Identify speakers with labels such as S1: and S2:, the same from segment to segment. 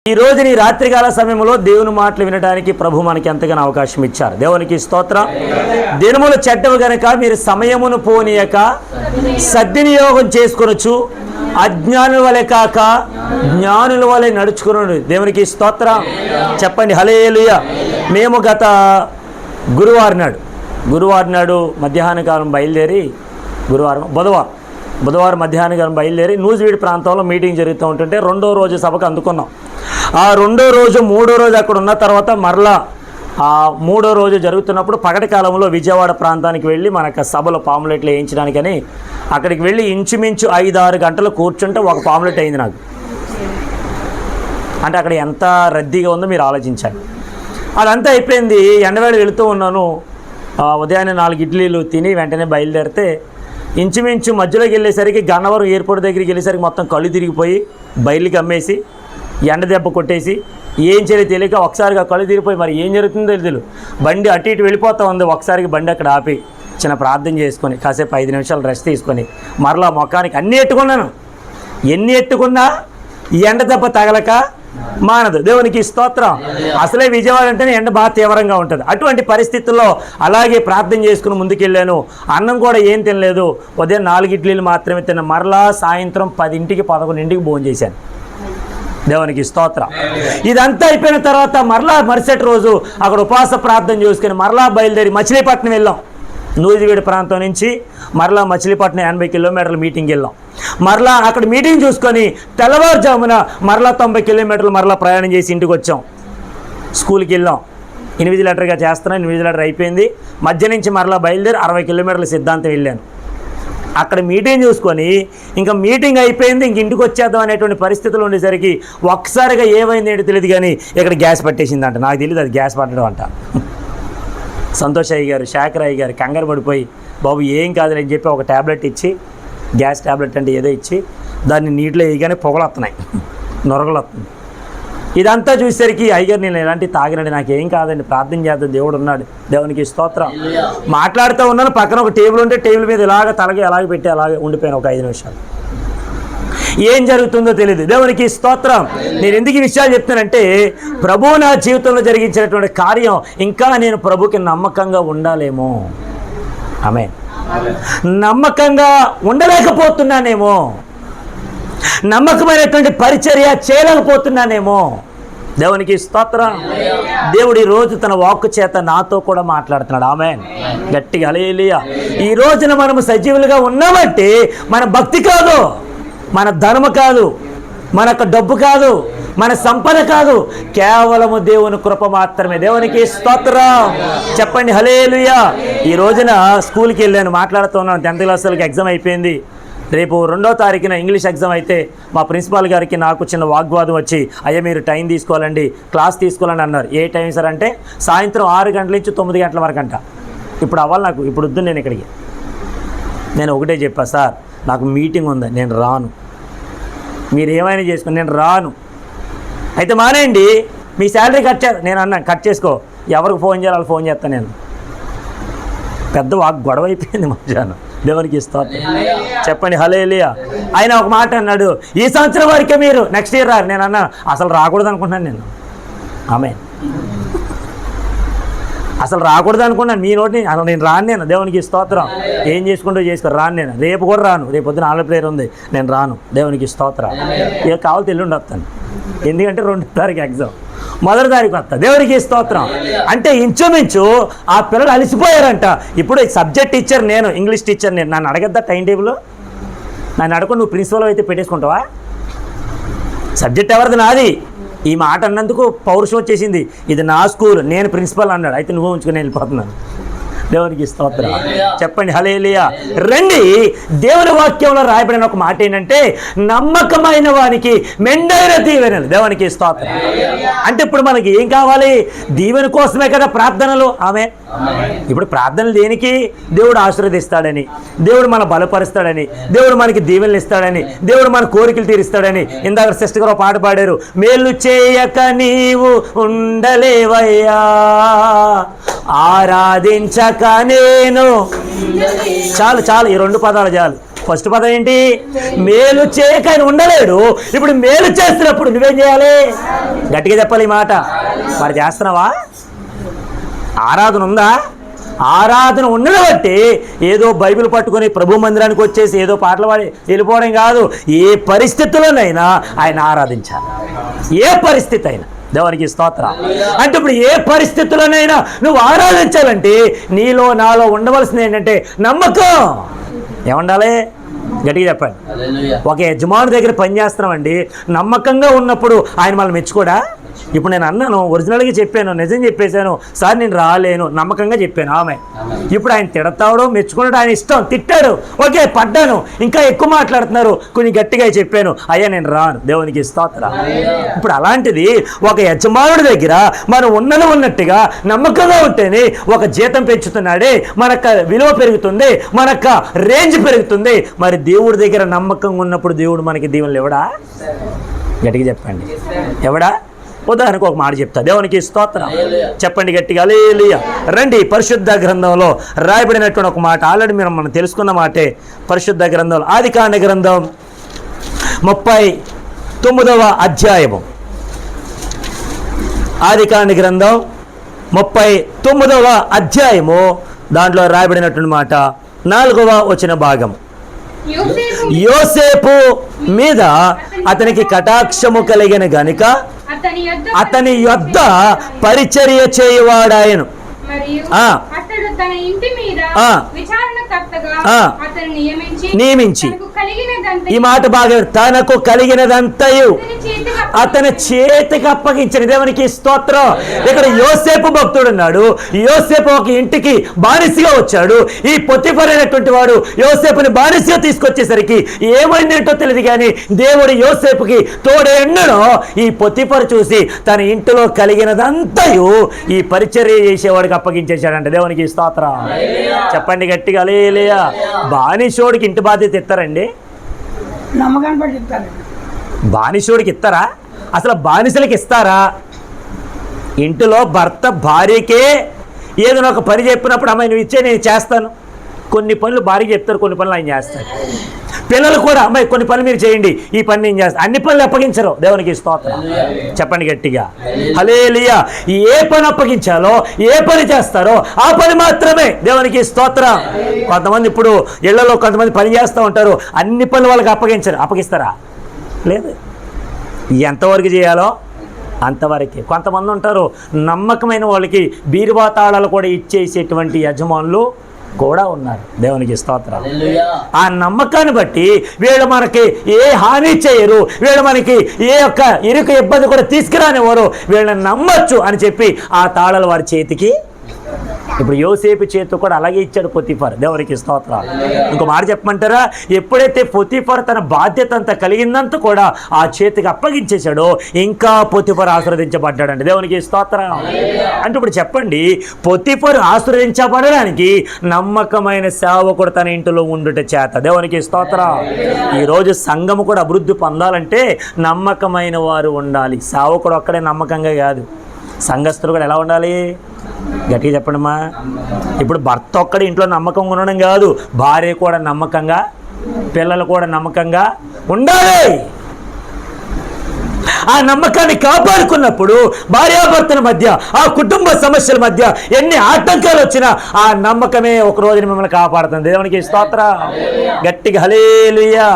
S1: ఈ రోజు నీ రాత్రికాల సమయంలో దేవుని మాటలు వినడానికి ప్రభు మనకి ఎంతగానో అవకాశం ఇచ్చారు. దేవునికి స్తోత్రం. దినములు చెడ్డవు గనక మీరు సమయమును పోనీయక సద్వినియోగం చేసుకొనొచ్చు, అజ్ఞానుల వలె కాక జ్ఞానుల వలె నడుచుకున్నాడు. దేవునికి స్తోత్రం. చెప్పండి హల్లెలూయా. మేము గత గురువారం నాడు మధ్యాహ్న కాలం బయలుదేరి బుధవారం మధ్యాహ్న కాలం బయలుదేరి నూజివీడు ప్రాంతంలో మీటింగ్ జరుగుతూ ఉంటుంటే రెండో రోజు సభకు అందుకున్నాం. ఆ మూడో రోజు అక్కడ ఉన్న తర్వాత మరలా ఆ మూడో రోజు జరుగుతున్నప్పుడు పగటి కాలంలో విజయవాడ ప్రాంతానికి వెళ్ళి మనకు సభలో పాంప్లెట్లు వేయించడానికని అక్కడికి వెళ్ళి ఇంచుమించు 5-6 గంటలు కూర్చుంటే ఒక పాంప్లెట్ అయింది నాకు. అంటే అక్కడ ఎంత రద్దీగా ఉందో మీరు ఆలోచించాలి. అదంతా అయిపోయింది. ఎండవేళ వెళుతూ ఉన్నాను. ఉదయాన్నే 4 ఇడ్లీలు తిని వెంటనే బయలుదేరితే ఇంచుమించు మధ్యలోకి వెళ్ళేసరికి గన్నవరం ఎయిర్పోర్ట్ దగ్గరికి వెళ్ళేసరికి మొత్తం కళ్ళు తిరిగిపోయి బయలుకి అమ్మేసి ఎండ దెబ్బ కొట్టేసి ఏం చేయాలి తెలియక ఒకసారిగా కళ్ళు తిరిగిపోయి మరి ఏం జరుగుతుందో తెలియదు. బండి అటు ఇటు వెళ్ళిపోతూ ఉంది. ఒకసారికి బండి అక్కడ ఆపి చిన్న ప్రార్థన చేసుకొని కాసేపు 5 నిమిషాలు రెస్ట్ తీసుకొని మరలా మొఖానికి అన్నీ ఎట్టుకున్నాను. ఎన్ని ఎట్టుకున్నా ఎండ దెబ్బ తగలక మానదు. దేవునికి స్తోత్రం. అసలే విజయవాడ అంటేనే ఎండ బాగా తీవ్రంగా ఉంటుంది. అటువంటి పరిస్థితుల్లో అలాగే ప్రార్థన చేసుకుని ముందుకెళ్ళాను. అన్నం కూడా ఏం తినలేదు. ఉదయం 4 ఇడ్లీలు మాత్రమే తిన్నాను. మరలా సాయంత్రం 10ంటికి 11ంటికి భోజనం చేశాను. దేవునికి స్తోత్రం. ఇదంతా అయిపోయిన తర్వాత మరలా మరుసటి రోజు అక్కడ ఉపవాస ప్రార్థన చేసుకుని మరలా బయలుదేరి మచిలీపట్నం వెళ్ళాం. నూజివీడు ప్రాంతం నుంచి మరలా మచిలీపట్నం 80 కిలోమీటర్ల మీటింగ్కి వెళ్ళాం. మరలా అక్కడ మీటింగ్ చూసుకొని తెల్లవారుజామున మరలా 90 కిలోమీటర్లు మరలా ప్రయాణం చేసి ఇంటికి వచ్చాం. స్కూల్కి వెళ్ళాం. ఇన్విజిలేటర్గా చేస్తున్నాను. ఇన్విజిలేటర్ అయిపోయింది. మధ్య నుంచి మరలా బయలుదేరి 60 కిలోమీటర్ల సిద్ధాంతం వెళ్ళాను. అక్కడ మీటింగ్ చూసుకొని ఇంకా మీటింగ్ అయిపోయింది, ఇంక ఇంటికి వచ్చేద్దాం అనేటువంటి పరిస్థితులు ఉండేసరికి ఒక్కసారిగా ఏమైంది ఏంటో తెలియదు కానీ ఇక్కడ గ్యాస్ పట్టేసిందంట. నాకు తెలియదు అది గ్యాస్ పట్టడం అంట. సంతోష్ అయ్య గారు, శేఖర్ అయ్య గారు కంగారు పడిపోయి బాబు ఏం కాదని అని చెప్పి ఒక ట్యాబ్లెట్ ఇచ్చి, గ్యాస్ ట్యాబ్లెట్ అంటే ఏదో ఇచ్చి దాన్ని నీటిలో వేయగానే పొగలు వస్తున్నాయి, నొరగలు వస్తుంది. ఇదంతా చూసేసరికి అయ్యగారు నేను ఎలాంటి తాగినండి, నాకేం కాదండి, ప్రార్థన చేద్దాం, దేవుడు ఉన్నాడు. దేవునికి స్తోత్రం. మాట్లాడుతూ ఉన్నాను. పక్కన ఒక టేబుల్ ఉంటే టేబుల్ మీద ఇలాగ తలగి అలాగే పెట్టి అలాగే ఉండిపోయాను ఒక 5 నిమిషాలు. ఏం జరుగుతుందో తెలియదు. దేవునికి స్తోత్రం. నేను ఎందుకు ఈ విషయాలు చెప్తానంటే ప్రభువు నా జీవితంలో జరిగించినటువంటి కార్యం ఇంకా నేను ప్రభుకి నమ్మకంగా ఉండాలేమో. ఆమె నమ్మకంగా ఉండలేకపోతున్నానేమో, నమ్మకమైనటువంటి పరిచర్య చేయలేకపోతున్నానేమో. దేవునికి స్తోత్రం. దేవుడు ఈ రోజు తన వాక్కు చేత నాతో కూడా మాట్లాడుతున్నాడు. ఆమేన్. గట్టిగా హల్లెలూయా. ఈ రోజున మనము సజీవులుగా ఉన్నామంటే మన భక్తి కాదు, మన ధనము కాదు, మన డబ్బు కాదు, మన సంపద కాదు, కేవలము దేవుని కృప మాత్రమే. దేవునికి స్తోత్రం. చెప్పండి హల్లెలూయా. ఈ రోజున స్కూల్కి వెళ్ళాను, మాట్లాడుతూ ఉన్నాను. 10th క్లాసులకి ఎగ్జామ్ అయిపోయింది. రేపు 2వ తారీఖున ఇంగ్లీష్ ఎగ్జామ్ అయితే మా ప్రిన్సిపాల్ గారికి నాకు చిన్న వాగ్వాదం వచ్చి అయ్యా మీరు టైం తీసుకోవాలండి, క్లాస్ తీసుకోవాలని అన్నారు. ఏ టైం సార్ అంటే సాయంత్రం 6 గంటల నుంచి 9 గంటల వరకు అంట. ఇప్పుడు అవ్వాలి నాకు, ఇప్పుడు వద్దు నేను ఇక్కడికి. నేను ఒకటే చెప్పా, సార్ నాకు మీటింగ్ ఉంది, నేను రాను, మీరు ఏమైనా చేసుకుని నేను రాను. అయితే మానేయండి, మీ శాలరీ నేను అన్నాను కట్ చేసుకో, ఎవరికి ఫోన్ చేయాలి వాళ్ళు ఫోన్ చేస్తాను. నేను పెద్ద గొడవ అయిపోయింది మధ్యాహ్నం. దేవునికి స్తోత్రం. చెప్పండి హల్లెలూయా. ఆయన ఒక మాట అన్నాడు, ఈ సంవత్సరం వరకే మీరు నెక్స్ట్ ఇయర్ రారు. నేను అన్నా అసలు రాకూడదు అనుకుంటున్నాను నేను. ఆమేన్. అసలు రాకూడదు అనుకున్నాను. మీ నోటిని అసలు నేను రాను. నేను దేవునికి స్తోత్రం. ఏం చేసుకుంటూ చేసుకో రాను. నేను రేపు కూడా రాను. రేపు పొద్దున ఆన్లైన్ ప్రేయర్ ఉంది, నేను రాను. దేవునికి స్తోత్రం. ఇక కావాలి ఎల్లుండి వస్తాను, ఎందుకంటే 2వ తారీఖు ఎగ్జామ్, 1వ తారీఖు వస్తా. దేవునికి స్తోత్రం. అంటే ఇంచుమించు ఆ పిల్లలు అలసిపోయారంట. ఇప్పుడు సబ్జెక్ట్ టీచర్ నేను, ఇంగ్లీష్ టీచర్ నేను. నన్ను అడగద్దా టైం టేబుల్? నన్ను అడగకుండా నువ్వు ప్రిన్సిపల్ అయితే పెట్టేసుకుంటావా? సబ్జెక్ట్ ఎవరిది? నాది. ఈ మాట అన్నందుకు పౌరుషం వచ్చేసింది. ఇది నా స్కూల్, నేను ప్రిన్సిపల్ అన్నాడు. అయితే నువ్వు ఉంచుకుని వెళ్ళిపోతున్నాను. దేవునికి స్తోత్రం. చెప్పండి హల్లెలూయా. రండి. దేవుని వాక్యంలో రాయబడిన ఒక మాట ఏంటంటే నమ్మకమైన వానికి మెండైన దీవెనలు. దేవునికి స్తోత్రం. అంటే ఇప్పుడు మనకి ఏం కావాలి? దీవెన కోసమే కదా ప్రార్థనలు. ఆమె ఇప్పుడు ప్రార్థనలు దేనికి? దేవుడు ఆశీర్వదిస్తాడని, దేవుడు మన బలపరుస్తాడని, దేవుడు మనకి దీవెనలు ఇస్తాడని, దేవుడు మన కోరికలు తీరుస్తాడని. ఇందాక సిస్టర్ గారు పాట పాడారు, మేలు చేయక నీవు ఉండలేవయ్యా, ఆరాధించక నేను. చాలు చాలు, ఈ 2 పదాలు చాలు. ఫస్ట్ పదం ఏంటి? మేలు చేయక ఆయన ఉండలేడు. ఇప్పుడు మేలు చేస్తున్నప్పుడు నువ్వేం చేయాలి? గట్టిగా చెప్పాలి ఈ మాట. మరి చేస్తున్నావా? ఆరాధన ఉందా? ఆరాధన ఉండడం బట్టి ఏదో బైబిల్ పట్టుకొని ప్రభు మందిరానికి వచ్చేసి ఏదో పాటలు పాడి వెళ్ళిపోవడం కాదు. ఏ పరిస్థితుల్లోనైనా ఆయన ఆరాధించాలి. ఏ పరిస్థితి అయినా. దేవునికి స్తోత్రం. అంటే ఇప్పుడు ఏ పరిస్థితుల్లోనైనా నువ్వు ఆరాధించాలంటే నీలో నాలో ఉండవలసింది ఏంటంటే నమ్మకం. ఏముండాలి? గట్టిగా చెప్పండి. ఒక యజమాని దగ్గర పనిచేస్తున్నామండి, నమ్మకంగా ఉన్నప్పుడు ఆయన మనల్ని మెచ్చుకోడా? ఇప్పుడు నేను అన్నాను, ఒరిజినల్గా చెప్పాను, నిజం చెప్పేశాను, సార్ నేను రాలేను, నమ్మకంగా చెప్పాను ఆమె. ఇప్పుడు ఆయన తిడతాడు, మెచ్చుకున్నాడు, ఆయన ఇష్టం, తిట్టాడు, ఓకే పడ్డాను, ఇంకా ఎక్కువ మాట్లాడుతున్నారు, కొన్ని గట్టిగా చెప్పాను, అయ్యా నేను రాను. దేవునికి స్తోత్రం. ఇప్పుడు అలాంటిది ఒక యజమానుడి దగ్గర మనం ఉన్నట్టుగా నమ్మకంగా ఉంటేనే ఒక జీతం పెంచుతున్నాడే, మనకు విలువ పెరుగుతుంది, మనకు రేంజ్ పెరుగుతుంది. మరి దేవుడి దగ్గర నమ్మకంగా ఉన్నప్పుడు దేవుడు మనకి దీవెనలు ఎవడా? గట్టిగా చెప్పండి, ఎవడా? ఉదాహరణకు ఒక మాట చెప్తా. దేవునికి స్తోత్రం. చెప్పండి గట్టిగా హల్లెలూయా. రండి, పరిశుద్ధ గ్రంథంలో రాయబడినటువంటి ఒక మాట, ఆల్రెడీ మనం తెలుసుకున్న మాటే. పరిశుద్ధ గ్రంథంలో ఆదికాండ గ్రంథం 39వ అధ్యాయము. ఆదికాండ గ్రంథం 39వ అధ్యాయము, దాంట్లో రాయబడినటువంటి మాట 4వ వచన భాగం. యోసేపు మీద అతనికి కటాక్షము కలిగిన గనుక అతని యొద్ద పరిచర్య చేయువాడాయను. నియమించి, ఈ మాట బాగా, తనకు కలిగినదంతయు అతని చేతికి అప్పగించిన. దేవునికి స్తోత్రం. ఇక్కడ యోసేపు భక్తుడు ఉన్నాడు. యోసేపు ఒక ఇంటికి బానిసగా వచ్చాడు. ఈ పొతిఫర్ అయినటువంటి వాడు యోసేపుని బానిసగా తీసుకొచ్చేసరికి ఏమైందేంటో తెలియదు, కానీ దేవుడు యోసేపుకి తోడేండనో ఈ పొతిఫర్ చూసి తన ఇంటిలో కలిగినదంతయు ఈ పరిచర్య చేసేవాడికి అప్పగించేశాడంట. దేవునికి స్తోత్రం. చెప్పండి గట్టిగా హల్లెలూయా. బానిసోడికి ఇంటి బాధ్యత ఇస్తారండి?
S2: నమ్మకాన్ని బట్టి ఇస్తారు.
S1: బానిసోడికి ఇస్తారా? అసలు బానిసలకి ఇస్తారా? ఇంటిలో భర్త భార్యకే ఏదైనా ఒక పని చెప్పినప్పుడు అమ్మాయి నువ్వు ఇచ్చే నేను చేస్తాను. కొన్ని పనులు భార్య చెప్తారు, కొన్ని పనులు ఆయన చేస్తాడు. పిల్లలు కూడా అమ్మాయి కొన్ని పనులు మీరు చేయండి, ఈ పని నేను చేస్తాను. అన్ని పనులు అప్పగించరు. దేవునికి స్తోత్రం. చెప్పండి గట్టిగా హల్లెలూయా. ఏ పని అప్పగించాలో, ఏ పని చేస్తారో ఆ పని మాత్రమే. దేవునికి స్తోత్రం. కొంతమంది ఇప్పుడు ఇళ్లలో కొంతమంది పని చేస్తూ ఉంటారు, అన్ని పనులు వాళ్ళకి అప్పగించరు. అప్పగిస్తారా? లేదు. ఎంతవరకు చేయాలో అంతవరకే. కొంతమంది ఉంటారు నమ్మకమైన వాళ్ళకి బీరువా తాళాలు కూడా ఇచ్చేసేటువంటి యజమానులు కూడా ఉన్నారు. దేవునికి స్తోత్రం. ఆ నమ్మకాన్ని బట్టి వీళ్ళు మనకి ఏ హాని చేయరు, వీళ్ళు మనకి ఏ యొక్క ఇరుకు ఇబ్బంది కూడా తీసుకురానివ్వరు, వీళ్ళని నమ్మచ్చు అని చెప్పి ఆ తాళాలు వారి చేతికి. ఇప్పుడు యోసేపు చేతి కూడా అలాగే ఇచ్చాడు పొతిఫర్. దేవునికి స్తోత్రాలు. ఇంకో మాట చెప్పమంటారా? ఎప్పుడైతే పొతిఫర్ తన బాధ్యత అంతా కలిగిందంతా కూడా ఆ చేతికి అప్పగించేశాడో ఇంకా పొతిఫర్ ఆశీర్వదించబడ్డాడండి. దేవునికి స్తోత్రం. అంటే ఇప్పుడు చెప్పండి, పొతిఫర్ ఆశీర్వదించబడడానికి నమ్మకమైన సేవకుడు తన ఇంటిలో ఉండుట చేత. దేవునికి స్తోత్రం. ఈరోజు సంఘము కూడా అభివృద్ధి పొందాలంటే నమ్మకమైన వారు ఉండాలి. సేవకుడు ఒక్కడే నమ్మకంగా కాదు, సంఘస్థులు కూడా ఎలా ఉండాలి? గట్టిగా చెప్పండమ్మా. ఇప్పుడు భర్త ఒక్కడే ఇంట్లో నమ్మకంగా ఉండడం కాదు, భార్య కూడా నమ్మకంగా, పిల్లలు కూడా నమ్మకంగా ఉండాలి. ఆ నమ్మకాన్ని కాపాడుకున్నప్పుడు భార్యాభర్తల మధ్య, ఆ కుటుంబ సమస్యల మధ్య ఎన్ని ఆటంకాలు వచ్చినా ఆ నమ్మకమే ఒక రోజున మిమ్మల్ని కాపాడుతుంది. దేవునికి స్తోత్రం. గట్టిగా హల్లెలూయా.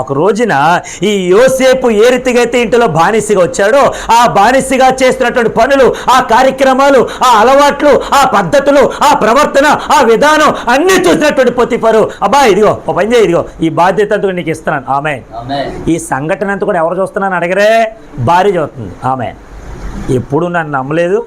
S1: ఒక రోజున ఈ యోసేపు ఏ రీతిగా అయితే ఇంటిలో బానిసగా వచ్చాడో, ఆ బానిసగా చేస్తున్నటువంటి పనులు, ఆ కార్యక్రమాలు, ఆ అలవాట్లు, ఆ పద్ధతులు, ఆ ప్రవర్తన, ఆ విధానం అన్నీ చూసినటువంటి పొతిఫరు, అబ్బా ఇదిగో ఒక పని చేయి, ఇదిగో ఈ బాధ్యత అంతా నీకు ఇస్తున్నాను. ఆమేన్. ఈ సంఘటన అంతా కూడా ఎవరు చూస్తున్నాను అడగరే? భార్య చూస్తుంది. ఆమె ఎప్పుడు నన్ను నమ్మలేదు,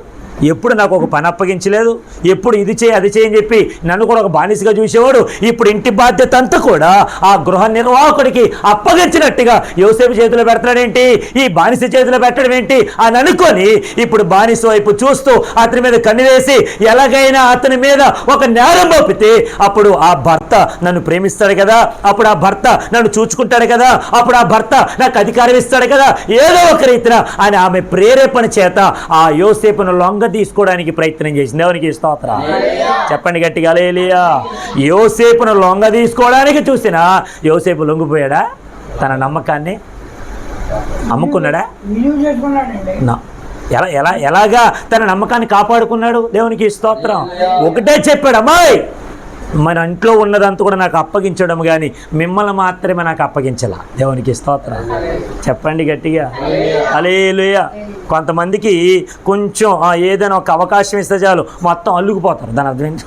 S1: ఎప్పుడు నాకు ఒక పని అప్పగించలేదు, ఎప్పుడు ఇది చేయి అది చేయని చెప్పి నన్ను కూడా ఒక బానిసగా చూసేవాడు. ఇప్పుడు ఇంటి బాధ్యత అంతా కూడా ఆ గృహ నిర్వాహకుడికి అప్పగించినట్టుగా యోసేపు చేతిలో పెడతాడేంటి, ఈ బానిస చేతిలో పెట్టడం ఏంటి అని అనుకొని ఇప్పుడు బానిస వైపు చూస్తూ అతని మీద కన్ను వేసి ఎలాగైనా అతని మీద ఒక నేరం మోపితే అప్పుడు ఆ భర్త నన్ను ప్రేమిస్తాడు కదా, అప్పుడు ఆ భర్త నన్ను చూచుకుంటాడు కదా, అప్పుడు ఆ భర్త నాకు అధికారం ఇస్తాడు కదా, ఏదో ఒక రీతిన అని ఆమె ప్రేరేపణ చేత ఆ యోసేపును లొంగ తీసుకోవడానికి ప్రయత్నం చేసింది. దేవునికి స్తోత్రం. చెప్పండి గట్టిగా హల్లెలూయా. యోసేపును లొంగ తీసుకోవడానికి చూసినా యోసేపు లొంగిపోయాడా? తన నమ్మకాన్ని అమ్ముకున్నాడా?
S2: విలువ చేసుకున్నాడండి.
S1: ఎలాగా తన నమ్మకాన్ని కాపాడుకున్నాడు? దేవునికి స్తోత్రం. ఒకటే చెప్పాడు, అమ్మాయి మన ఇంట్లో ఉన్నదంతా కూడా నాకు అప్పగించడం కానీ మిమ్మల్ని మాత్రమే నాకు అప్పగించాల. దేవునికి స్తోత్రం. చెప్పండి గట్టిగా హల్లెలూయా. కొంతమందికి కొంచెం ఏదైనా ఒక అవకాశం ఇస్తే చాలు మొత్తం అల్లుకుపోతారు. దాని అర్థం ఏంటి?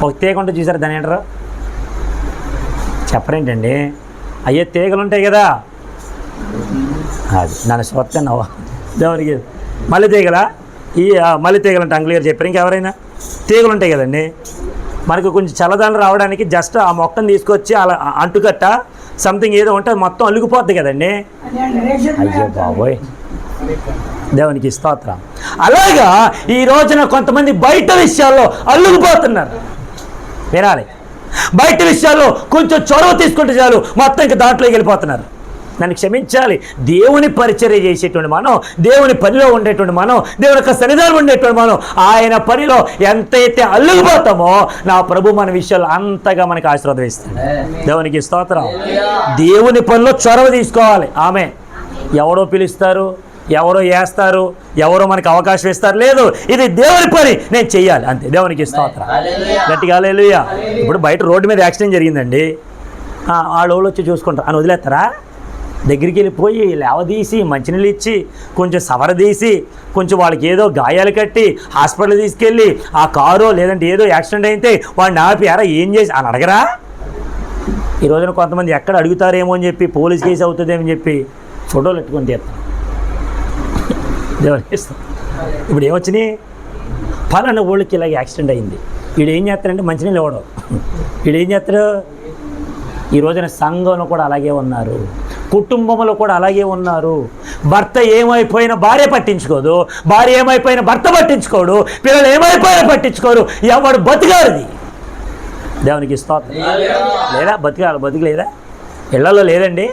S1: ఒక తీగ ఉంటే చూసారు, దాని ఏంటారు చెప్పరేంటండి? అయ్యే తీగలు ఉంటాయి కదా, అది నన్ను స్వత్తన్నవా దేవునికి. మల్లె తీగలా? ఈ మల్లె తీగలు అంటే అంగ్లీర్ చెప్పారు. ఇంకెవరైనా తీగలు ఉంటాయి కదండి, మనకు కొంచెం చల్లదనం రావడానికి జస్ట్ ఆ మొక్కను తీసుకొచ్చి అలా అంటుకట్ట సంథింగ్ ఏదో ఉంటే మొత్తం అల్లుకుపోద్ది కదండి. అయ్యో బాబోయ్, దేవునికి స్తోత్రం. అలాగా ఈ రోజున కొంతమంది బయట విషయాల్లో అల్లుకుపోతున్నారు. వినాలి, బయట విషయాల్లో కొంచెం చొరవ తీసుకుంటే చాలు మొత్తం ఇంకా దాంట్లోకి వెళ్ళిపోతున్నారు. నన్ను క్షమించాలి, దేవుని పరిచర్య చేసేటువంటి మనం, దేవుని పనిలో ఉండేటువంటి మనం, దేవుని యొక్క సన్నిధానం ఉండేటువంటి మనం, ఆయన పనిలో ఎంతైతే అల్లుకుపోతామో నా ప్రభు మన విషయాలు అంతగా మనకు ఆశీర్వాదం ఇస్తాడు. దేవునికి స్తోత్రం. దేవుని పనిలో చొరవ తీసుకోవాలి. ఆమె ఎవరో పిలుస్తారు, ఎవరో వేస్తారు, ఎవరో మనకు అవకాశం ఇస్తారు, లేదు, ఇది దేవుని పని, నేను చెయ్యాలి అంతే. దేవునికి స్తోత్రం. గట్టిగా హల్లెలూయా. ఇప్పుడు బయట రోడ్డు మీద యాక్సిడెంట్ జరిగిందండి, వాళ్ళు వచ్చి చూసుకుంటారు అని వదిలేస్తారా? దగ్గరికి వెళ్ళిపోయి లేవదీసి మంచినీళ్ళు ఇచ్చి కొంచెం సవరదీసి కొంచెం వాళ్ళకి ఏదో గాయాలు కట్టి హాస్పిటల్ తీసుకెళ్ళి ఆ కారో లేదంటే ఏదో యాక్సిడెంట్ అయితే వాడిని ఆపి ఎరా ఏం చేసి అని అడగరా? ఈ రోజున కొంతమంది ఎక్కడ అడుగుతారేమో అని చెప్పి పోలీస్ కేసు అవుతుందేమని చెప్పి ఫోటోలు పెట్టుకొని తీస్తాం. దేవుని ఇస్తాం. ఇప్పుడు ఏమొచ్చినాయి? పలానా ఊళ్ళకి ఇలాగ యాక్సిడెంట్ అయింది, వీడు ఏం చేస్తారంటే మంచినీళ్ళు ఇవ్వడం, వీడు ఏం చేస్తారు? ఈ రోజున సంఘంలో కూడా అలాగే ఉన్నారు, కుటుంబంలో కూడా అలాగే ఉన్నారు. భర్త ఏమైపోయినా భార్య పట్టించుకోదు, భార్య ఏమైపోయినా భర్త పట్టించుకోడు, పిల్లలు ఏమైపోయినా పట్టించుకోరు. ఎవడు బతికారుది. దేవునికి స్తోత్రం. లేదా బతికలేదా? ఇళ్లలో లేదండి.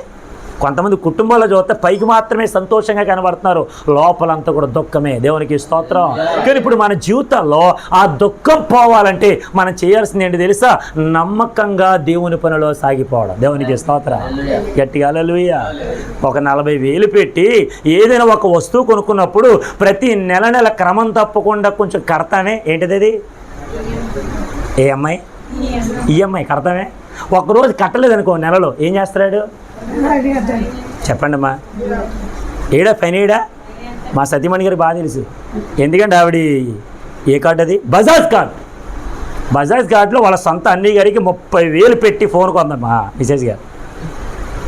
S1: కొంతమంది కుటుంబాల్లో చూస్తే పైకి మాత్రమే సంతోషంగా కనబడుతున్నారు, లోపలంతా కూడా దుఃఖమే. దేవునికి స్తోత్రం. కానీ ఇప్పుడు మన జీవితాల్లో ఆ దుఃఖం పోవాలంటే మనం చేయాల్సింది ఏంటి తెలుసా? నమ్మకంగా దేవుని పనిలో సాగిపోవడం. దేవునికి స్తోత్రం. గట్టిగా హల్లెలూయా. ఒక 40,000 పెట్టి ఏదైనా ఒక వస్తువు కొనుక్కున్నప్పుడు ప్రతి నెల క్రమం తప్పకుండా కొంచెం కడతానే. ఏంటిది అది? ఈఎంఐ కడతామే. ఒకరోజు కట్టలేదనుకో నెలలో ఏం చేస్తాడు? చెప్పండి అమ్మా. ఏడా ఫైన్ ఏడా? మా సతీమణి గారికి బాగా తెలుసు. ఎందుకంటే ఆవిడ ఏ కార్డు అది? బజాజ్ కార్డు. బజాజ్ కార్డులో వాళ్ళ సొంత అన్నయ్య గారికి 30,000 పెట్టి ఫోన్ కొందమ్మా మిసేజ్ గారు.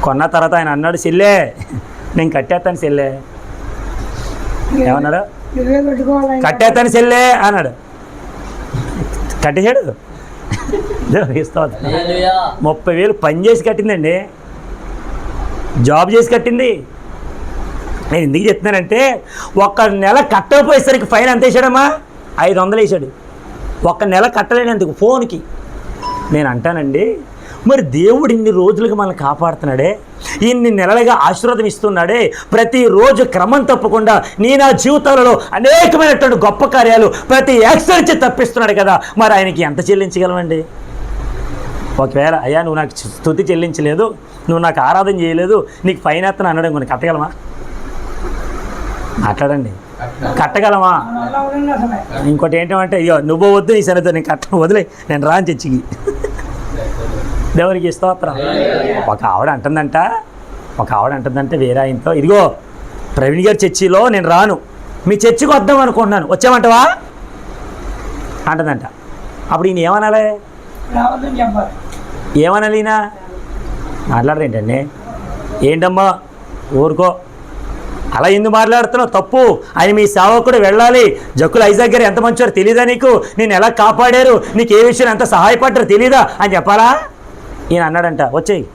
S1: కొన్న తర్వాత ఆయన అన్నాడు, సెల్లే నేను కట్టేస్తాను సెల్లే. ఏమన్నాడు? కట్టేస్తాను సెల్లే అన్నాడు. కట్టేశాడు. 30,000 పని చేసి కట్టిందండి, జాబ్ చేసి కట్టింది. నేను ఎందుకు చెప్తున్నానంటే ఒక నెల కట్టకపోయేసరికి ఫైన్ ఎంత వేసాడమ్మా? 500 వేసాడు. ఒక నెల కట్టలేనందుకు ఫోన్కి. నేను అంటానండి, మరి దేవుడు ఇన్ని రోజులుగా మనల్ని కాపాడుతున్నాడే, ఇన్ని నెలలుగా ఆశీర్వాదం ఇస్తున్నాడే, ప్రతిరోజు క్రమం తప్పకుండా నా జీవితాలలో అనేకమైనటువంటి గొప్ప కార్యాలు ప్రతి యాక్సిడెంట్ నుంచి తప్పిస్తున్నాడు కదా, మరి ఆయనకి ఎంత చెల్లించగలమండి? ఒకవేళ అయ్యా నువ్వు నాకు స్తుతి చెల్లించలేదు, నువ్వు నాకు ఆరాధన చేయలేదు, నీకు ఫైన్ ఎత్తను అనడం కొన్ని కట్టగలమా? మాట్లాడండి, కట్టగలమా? ఇంకోటి ఏంటంటే అయ్యో నువ్వు వద్దు, ఈ సరితో నేను కట్టను, వదిలే, నేను రాని చర్చికి. దేవునికి స్తోత్రం. ఒక ఆవిడ అంటుందంటే వేరే ఆయనతో, ఇదిగో ప్రవీణ్ గారి చర్చిలో నేను రాను, మీ చర్చికి వద్దాం అనుకుంటున్నాను, వచ్చామంటవా అంటుందంట. అప్పుడు ఈయన ఏమనాలి? ఏమనాలి? ఈయన మాట్లాడరేంటండి? ఏంటమ్మా ఊరుకో, అలా ఎందుకు మాట్లాడుతున్నావు? తప్పు. ఆయన మీ సేవకుడు వెళ్ళాలి. జక్కుల ఐజాక్ గారు ఎంత మంచివారు తెలీదా నీకు? నేను ఎలా కాపాడారు, నీకు ఏ విషయం ఎంత సహాయపడ్డారు తెలీదా అని చెప్పాలా? ఈయన అన్నాడంట, వచ్చేయి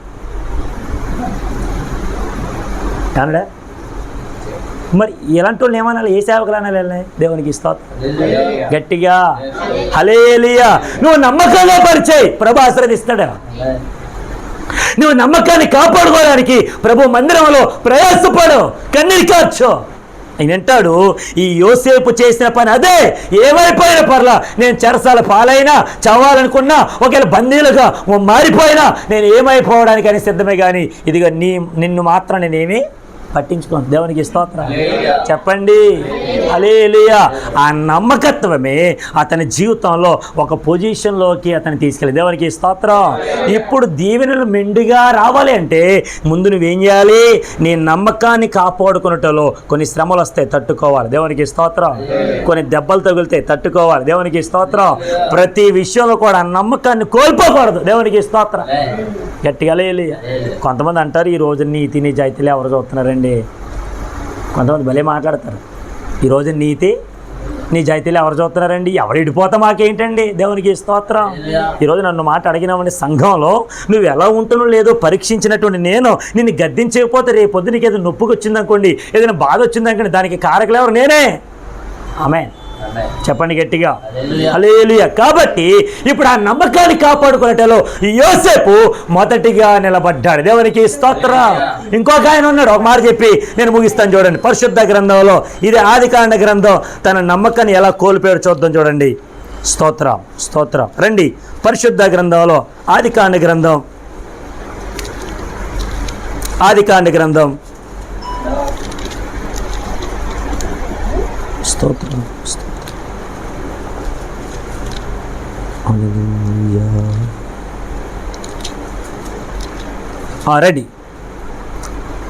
S1: అన్నాడా? మరి ఇలాంటి వాళ్ళు ఏమనాలి? ఏ సేవకులు అనాలి? దేవునికి స్తోత్రం. గట్టిగా హల్లెలూయా. నువ్వు నమ్మకంగా పరిచయి, ప్రభు ఆశీర్వదిస్తాడు. నువ్వు నమ్మకాన్ని కాపాడుకోవడానికి ప్రభు మందిరంలో ప్రయాసపడు, కన్నీరు కార్చు. ఆయన అంటాడు, ఈ యోసేపు చేసిన పని అదే, ఏమైపోయినా పర్లా, నేను చెరసాల పాలైనా, చావాలనుకున్నా, ఒకవేళ బందీలుగా మారిపోయినా నేను ఏమైపోవడానికి అని సిద్ధమే, కానీ ఇదిగా నిన్ను మాత్రం నేనేమి పట్టించుకోను. దేవునికి స్తోత్రం చెప్పండి. హల్లెలూయా. ఆ నమ్మకత్వమే అతని జీవితంలో ఒక పొజిషన్లోకి అతను తీసుకెళ్ళి. దేవునికి స్తోత్రం. ఇప్పుడు దీవెనలు మెండుగా రావాలి అంటే ముందు నువ్వేం చేయాలి? నీ నమ్మకాన్ని కాపాడుకున్నటలో కొన్ని శ్రమలు వస్తాయి, తట్టుకోవాలి. దేవునికి స్తోత్రం. కొన్ని దెబ్బలు తగులుతాయి, తట్టుకోవాలి. దేవునికి స్తోత్రం. ప్రతి విషయంలో కూడా ఆ నమ్మకాన్ని కోల్పోకూడదు. దేవునికి స్తోత్రం. గట్టిగా హల్లెలూయా. కొంతమంది అంటారు, ఈ రోజు నీతి నిజాయితీలు ఎవరు చూస్తున్నారండి? కొంతమంది భలే మాట్లాడతారు, ఈరోజు నీతి నిజాయితీలు ఎవరు చూస్తున్నారండి? ఎవరు ఇడిపోతా మాకేంటండి? దేవునికి స్తోత్రం. ఈరోజు నన్ను మాట అడిగినామండి, సంఘంలో నువ్వు ఎలా ఉంటున్నావు లేదో పరీక్షించినటువంటి నేను నిన్ను గద్దించకపోతే రేపు పొద్దు నీకు ఏదైనా నొప్పికి వచ్చిందనుకోండి, ఏదైనా బాధ వచ్చిందనుకోండి, దానికి కారకులు ఎవరు? నేనే. ఆమేన్ చెప్పండి గట్టిగా. హల్లెలూయా. కాబట్టి ఇప్పుడు ఆ నమ్మకాన్ని కాపాడుకునేటలో యోసేపు మొదటిగా నిలబడ్డాడు. దేవునికి స్తోత్రం. ఇంకొక ఆయన ఉన్నాడు, ఒక మాట చెప్పి నేను ముగిస్తాను. చూడండి, పరిశుద్ధ గ్రంథంలో, ఇది ఆదికాండ గ్రంథం, తన నమ్మకాన్ని ఎలా కోల్పోయాడు చూద్దాం. చూడండి. స్తోత్రం స్తోత్రం. రండి, పరిశుద్ధ గ్రంథంలో ఆదికాండ గ్రంథం, ఆదికాండ గ్రంథం. స్తోత్రం. రెడీ.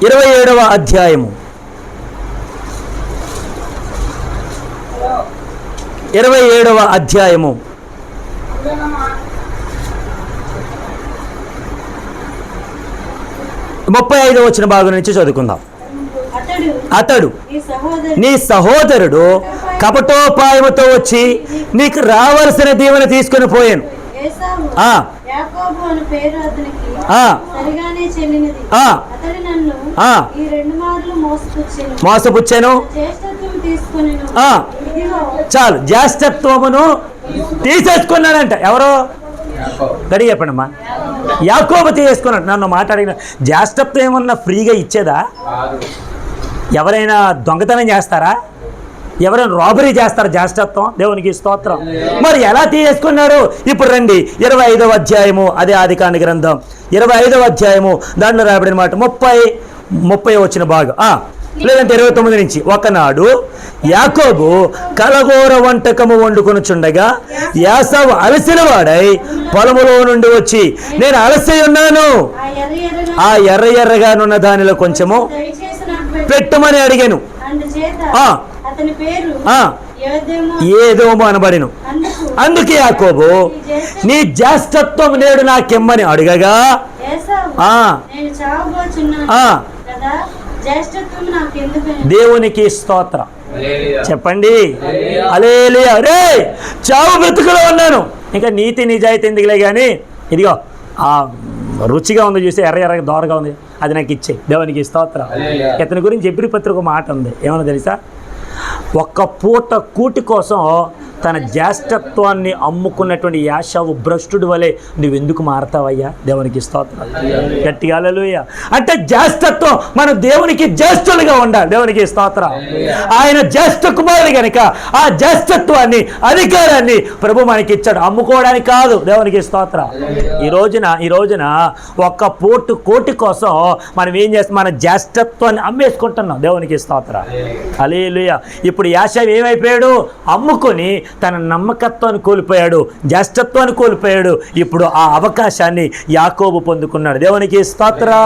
S1: 27వ అధ్యాయము, 27వ అధ్యాయము 35వ వచన భాగం నుంచి చదువుకుందాం. అతడు నీ సహోదరుడు కపటోపాయముతో వచ్చి నీకు రావలసిన దీవెన తీసుకుని పోయాను. మోసపుచ్చాను. చాలు, జ్యేష్ఠత్వమును తీసేసుకున్నానంట. ఎవరో గడి చెప్పండమ్మా. యాకోబు తీసుకున్నాడు. నన్ను మాట్లాడిన జ్యేష్ఠత్వం ఏమన్నా ఫ్రీగా ఇచ్చేదా? ఎవరైనా దొంగతనం చేస్తారా? ఎవరైనా రాబరీ చేస్తారా జ్యేష్ఠత్వం? దేవునికి స్తోత్రం. మరి ఎలా తీసుకున్నాడు? ఇప్పుడు రండి, 25వ అధ్యాయము, అదే ఆదికాండ గ్రంథం 25వ అధ్యాయము, దాంట్లో రాబడిన మాట 30 వచ్చిన భాగం, లేదంటే 29 నుంచి. ఒకనాడు యాకోబు కలగూర వంటకము వండుకొనుచుండగా యాసావు అలసిన వాడై పొలములో నుండి వచ్చి, నేను అలసి ఉన్నాను, ఆ ఎర్ర ఎర్రగానున్న దానిలో కొంచెము పెట్టమని అడిగాను. ఏదోమో అనబడిను. అందుకే యాకోబు, నీ జ్యేష్ఠత్వం నేడు నాకెమ్మని అడగగా, దేవునికి స్తోత్రం చెప్పండి. హల్లెలూయా. రే, చావు బ్రతుకులో ఉన్నాను, ఇంకా నీతి నిజాయితీ ఎందుకులే కానీ ఇదిగో ఆ రుచిగా ఉంది చూసి, ఎర్ర ఎర్రగా దోరగా ఉంది, అది నాకు ఇచ్చే. దేవునికి స్తోత్రం. ఇతని గురించి ఎబ్రీ పత్రిక మాట ఉంది, ఏమన్నా తెలుసా? ఒక్క పూట కూటి కోసం తన జ్యేష్ఠత్వాన్ని అమ్ముకున్నటువంటి యాషావు భ్రష్టుడి వలె నువ్వెందుకు మారతావయ్యా? దేవునికి స్తోత్రం గట్టిగా హల్లెలూయా. అంటే జ్యేష్ఠత్వం, మనం దేవునికి జ్యేష్ఠులుగా ఉండాలి. దేవునికి స్తోత్రం. ఆయన జ్యేష్ఠ కుమారుడు కనుక ఆ జ్యేష్ఠత్వాన్ని, అధికారాన్ని ప్రభు మనకి ఇచ్చాడు, అమ్ముకోవడానికి కాదు. దేవునికి స్తోత్రం. ఈ రోజున ఒక్క పూట కోటి కోసం మనం ఏం చేస్తాం? మన జ్యేష్ఠత్వాన్ని అమ్మేసుకుంటున్నాం. దేవునికి స్తోత్రం. హల్లెలూయా. ఇప్పుడు యాషావు ఏమైపోయాడు? అమ్ముకొని తన నమ్మకత్వాన్ని కోల్పోయాడు, జ్యేష్ఠత్వాన్ని కోల్పోయాడు. ఇప్పుడు ఆ అవకాశాన్ని యాకోబు పొందుకున్నాడు. దేవునికి స్తోత్రం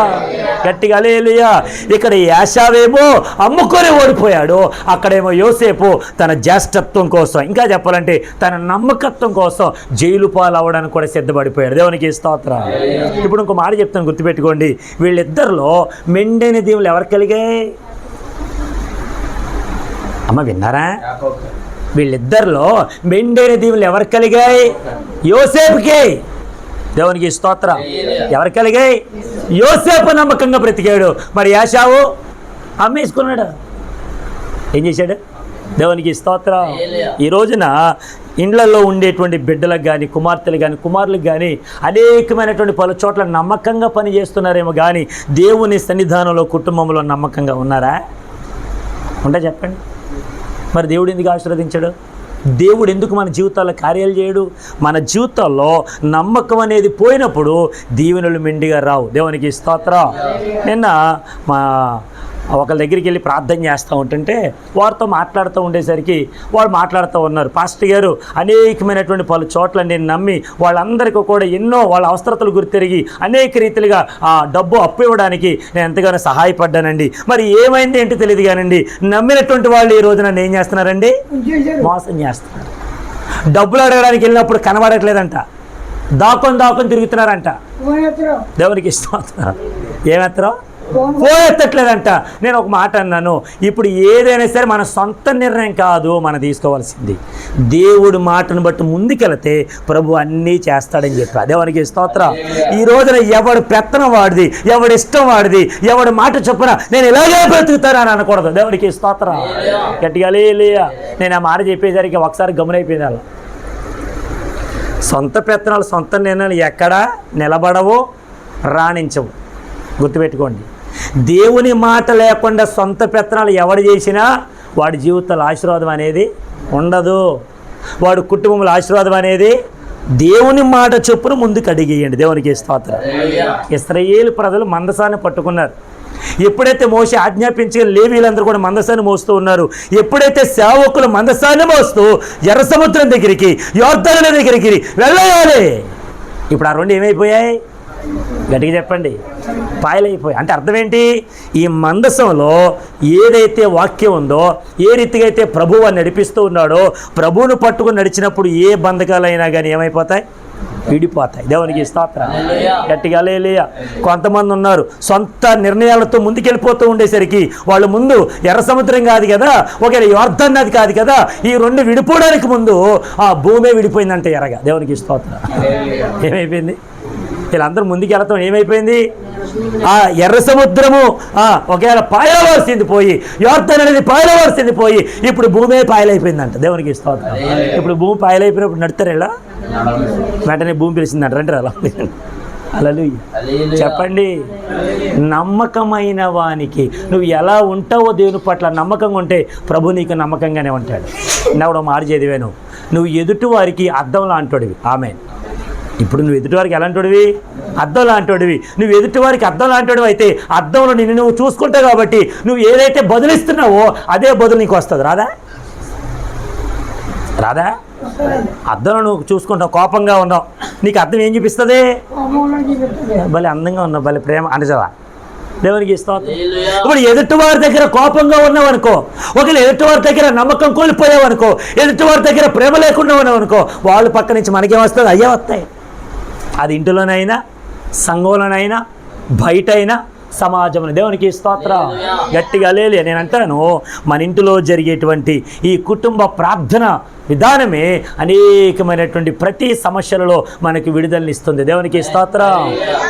S1: గట్టిగా హల్లెలూయా. ఇక్కడ యాషావేమో అమ్ముకొని ఓడిపోయాడు, అక్కడేమో యోసేపు తన జ్యేష్ఠత్వం కోసం, ఇంకా చెప్పాలంటే తన నమ్మకత్వం కోసం జైలు పాలవడానికి కూడా సిద్ధపడిపోయాడు. దేవునికి స్తోత్రం. ఇప్పుడు ఇంకో మాట చెప్తాను, గుర్తుపెట్టుకోండి. వీళ్ళిద్దరిలో మెండైన దీవులు ఎవరు కలిగాయి? అమ్మ విన్నారా? వీళ్ళిద్దరిలో మెండైన దీవులు ఎవరు కలిగాయి? యోసేపుకే. దేవునికి స్తోత్రం. ఎవరు కలిగాయి? యోసేపు నమ్మకంగా బ్రతికాడు. మరి యాషావు అమ్మేసుకున్నాడు. ఏం చేశాడు? దేవునికి స్తోత్రం. ఈ రోజున ఇండ్లలో ఉండేటువంటి బిడ్డలకు కానీ, కుమార్తెలు కానీ, కుమారులకు కానీ అనేకమైనటువంటి పలు చోట్ల నమ్మకంగా పని చేస్తున్నారేమో కానీ దేవుని సన్నిధానంలో, కుటుంబంలో నమ్మకంగా ఉన్నారా? ఉంటే చెప్పండి. మరి దేవుడు ఎందుకు ఆశీర్వదించాడు? దేవుడు ఎందుకు మన జీవితాల్లో కార్యాలు చేయడు? మన జీవితాల్లో నమ్మకం అనేది పోయినప్పుడు దీవెనలు మెండిగా రావు. దేవునికి స్తోత్రం. నిన్న మా ఒకళ్ళ దగ్గరికి వెళ్ళి ప్రార్థన చేస్తూ ఉంటుంటే వారితో మాట్లాడుతూ ఉండేసరికి వాళ్ళు మాట్లాడుతూ ఉన్నారు, పాస్టర్ గారు అనేకమైనటువంటి పలు చోట్ల నేను నమ్మి వాళ్ళందరికీ కూడా ఎన్నో వాళ్ళ అవసరతలు గుర్తిరిగి అనేక రీతిలుగా ఆ డబ్బు అప్పు ఇవ్వడానికి నేను ఎంతగానో సహాయపడ్డానండి. మరి ఏమైంది ఏంటో తెలియదు కానండి, నమ్మినటువంటి వాళ్ళు ఈ రోజు నన్ను ఏం చేస్తున్నారండి? మోసం చేస్తున్నారు. డబ్బులు అడగడానికి వెళ్ళినప్పుడు కనబడట్లేదంట, దాకొని తిరుగుతున్నారంట. దేవునికి స్తోత్రం. ఏమెత్తరో పోయెత్తట్లేదంట. నేను ఒక మాట అన్నాను, ఇప్పుడు ఏదైనా సరే మన సొంత నిర్ణయం కాదు మనం తీసుకోవాల్సింది. దేవుడి మాటను బట్టి ముందుకెళ్తే ప్రభు అన్నీ చేస్తాడని చెప్పా. దేవునికి స్తోత్రం. ఈ రోజున ఎవడు పెత్తనం వాడిది, ఎవడి ఇష్టం వాడిది, ఎవడి మాట చొప్పున నేను ఇలాగే బ్రతుకుతాను అని అనకూడదు. దేవునికి స్తోత్రం. గట్టిగా లేయా. నేను ఆ మాట చెప్పేసరికి ఒకసారి గమనైపోయింది. అలా సొంత పెత్తనాలు సొంత నిర్ణయాలు ఎక్కడా నిలబడవు, రాణించవు. గుర్తుపెట్టుకోండి. దేవుని మాట లేకుండా సొంత పెత్తనాలు ఎవడు చేసినా వాడి జీవితంలో ఆశీర్వాదం అనేది ఉండదు. వాడి కుటుంబంలో ఆశీర్వాదం అనేది దేవుని మాట చొప్పున ముందుకు అడిగేయండి. దేవునికి స్తోత్రం. ఇశ్రాయేలు ప్రజలు మందసాన్ని పట్టుకున్నారు. ఎప్పుడైతే మోషే ఆజ్ఞాపించి లేవీలందరూ కూడా మందసాన్ని మోస్తూ ఉన్నారు, ఎప్పుడైతే సేవకులు మందసాన్ని మోస్తూ ఎర్ర సముద్రం దగ్గరికి, యోర్దాను దగ్గరికి వెళ్ళాలి, ఇప్పుడు ఆ రెండు ఏమైపోయాయి? గట్టిగా చెప్పండి, పాయలైపోయాయి. అంటే అర్థం ఏంటి? ఈ మందసంలో ఏదైతే వాక్యం ఉందో, ఏ రీతిగా అయితే ప్రభువు నడిపిస్తూ ఉన్నాడో, ప్రభువును పట్టుకుని నడిచినప్పుడు ఏ బంధకాలైనా కానీ ఏమైపోతాయి? విడిపోతాయి. దేవునికి స్తోత్రం. గట్టిగా లేయా. కొంతమంది ఉన్నారు సొంత నిర్ణయాలతో ముందుకెళ్ళిపోతూ ఉండేసరికి వాళ్ళు ముందు ఎర్ర సముద్రం కాదు కదా, ఒకవేళ యోర్దాను నది కాదు కదా, ఈ రెండు విడిపోవడానికి ముందు ఆ భూమే విడిపోయిందంటే ఎరగా. దేవునికి స్తోత్రం. ఏమైపోయింది? వీళ్ళందరూ ముందుకు వెళ్తాం, ఏమైపోయింది? ఆ ఎర్ర సముద్రము ఒకవేళ పాయలవలసింది పోయి, యోర్దాను అనేది పాయలవలసింది పోయి, ఇప్పుడు భూమే పాయలైపోయిందంట. దేవునికి స్తోత్రం. ఇప్పుడు భూమి పాయలైపోయినప్పుడు నడుతారు ఇలా, వెంటనే భూమి పిలిచిందంట, రండి అలా. హల్లెలూయా. చెప్పండి. నమ్మకమైన వానికి నువ్వు ఎలా ఉంటావో దేవుని పట్ల నమ్మకంగా ఉంటే ప్రభు నీకు నమ్మకంగానే ఉంటాడు. ఇందాక మాట చదివాను, నువ్వు ఎదుటి వారికి అద్దం లాంటోడివి. ఆమేన్. ఇప్పుడు నువ్వు ఎదుటివారికి ఎలాంటివి? అద్దం లాంటివి. నువ్వు ఎదుటివారికి అద్దం లాంటివి అయితే అద్దంలో నిన్ను నువ్వు చూసుకుంటావు కాబట్టి నువ్వు ఏదైతే బదులిస్తున్నావో అదే బదులు నీకు వస్తుంది. రాదా? అద్దంలో నువ్వు చూసుకుంటావు, కోపంగా ఉన్నావు, నీకు అద్దం ఏం చూపిస్తుంది? భలే అందంగా ఉన్నావు, భలే ప్రేమ అనజవా. దేవునికి స్తోత్రం. ఇప్పుడు ఎదుటివారి దగ్గర కోపంగా ఉన్నావనుకో, ఒకవేళ ఎదుటివారి దగ్గర నమ్మకం కోల్పోయావనుకో, ఎదుటివారి దగ్గర ప్రేమ లేకుండా ఉన్నావనుకో, వాళ్ళు పక్క నుంచి మనకేం వస్తుంది? అయ్యే వస్తాయి. అది ఇంటిలోనైనా, సంఘంలోనైనా, బయట అయినా, సమాజంలో. దేవునికి స్తోత్రం. గట్టిగా లేలే. నేను అంటాను, మన ఇంటిలో జరిగేటువంటి ఈ కుటుంబ ప్రార్థన విధానమే అనేకమైనటువంటి ప్రతి సమస్యలలో మనకి విడుదలనిస్తుంది. దేవునికి స్తోత్రం.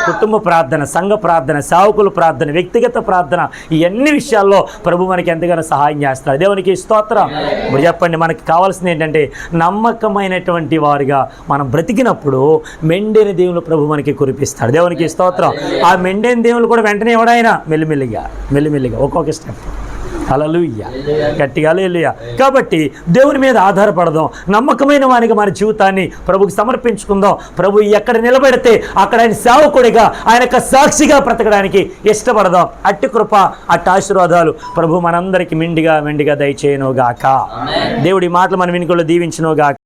S1: కుటుంబ ప్రార్థన, సంఘ ప్రార్థన, సేవకుల ప్రార్థన, వ్యక్తిగత ప్రార్థన, ఈ అన్ని విషయాల్లో ప్రభు మనకి ఎంతగానో సహాయం చేస్తాడు. దేవునికి స్తోత్రం. ఇప్పుడు చెప్పండి, మనకి కావాల్సింది ఏంటంటే నమ్మకమైనటువంటి వారిగా మనం బ్రతికినప్పుడు మెండైన దేవుళ్ళు ప్రభు మనకి కురిపిస్తాడు. దేవునికి స్తోత్రం. ఆ మెండైన దేవుళ్ళు కూడా వెంటనే ఎవడైనా మెల్లిమెల్లిగా ఒక్కొక్క స్టెప్. హల్లెలూయా. గట్టిగా హల్లెలూయా. కాబట్టి దేవుని మీద ఆధారపడదాం, నమ్మకమైన వానికి మన జీవితాన్ని ప్రభుకి సమర్పించుకుందాం. ప్రభు ఎక్కడ నిలబెడితే అక్కడ ఆయన సేవకుడిగా, ఆయన యొక్క సాక్షిగా బ్రతకడానికి ఇష్టపడదాం. అట్టి కృప, అట్టి ఆశీర్వాదాలు ప్రభు మనందరికీ మెండిగా దయచేయనుగాక. దేవుడి మాటలు మన వినికిలో దీవించునుగాక.